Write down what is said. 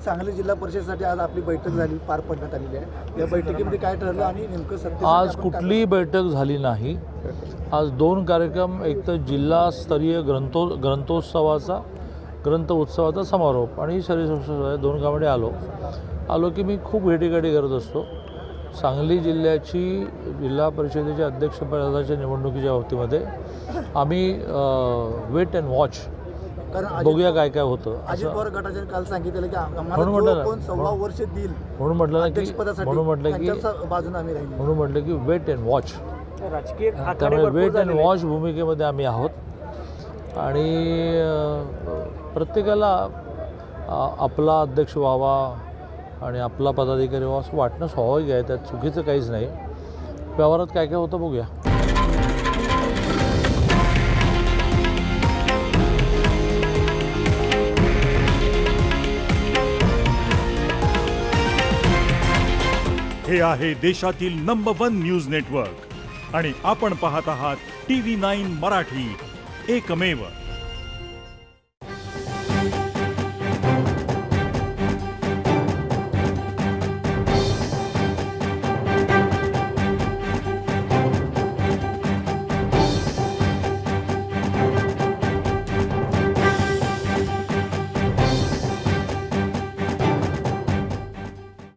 सांगली जिल्हा परिषदेसाठी आज आपली बैठक झाली, पार पडण्यात आलेली आहे. या बैठकीमध्ये काय ठरलं आणि नेमकं सत्तेसाठी आज आपण कुठलीही बैठक झाली नाही. आज 2 कार्यक्रम, एक तर जिल्हास्तरीय ग्रंथ उत्सवाचा समारोप आणि शरीर संस्कृती 2 कामामध्ये आलो की मी खूप भेटीगाठी करत असतो. सांगली जिल्ह्याची जिल्हा परिषदेच्या अध्यक्षपदाच्या निवडणुकीच्या बाबतीमध्ये आम्ही वेट अँड वॉच बघूया काय काय होतं. अजित पवार गटाचे काल सांगितलं की म्हणून आम्हाला म्हटलं जो ना, कोण 1.25 वर्ष देईल म्हणून म्हटलं ना की अध्यक्षपदासाठी त्यांच्या बाजूने आम्ही राहील. म्हणून म्हटलं की वेट अँड वॉच. राजकीय त्यामुळे वेट अँड वॉच भूमिकेमध्ये आम्ही आहोत आणि प्रत्येकाला आपला अध्यक्ष व्हावा आणि आपला पदाधिकारी व्हावा असं वाटणं स्वाभाविक आहे. त्यात चुकीचं काहीच नाही. व्यवहारात काय काय होतं बघूया. हे आहे देशातील नंबर 1 न्यूज नेटवर्क आणि आपण पाहत आहात TV9 मराठी, एकमेव.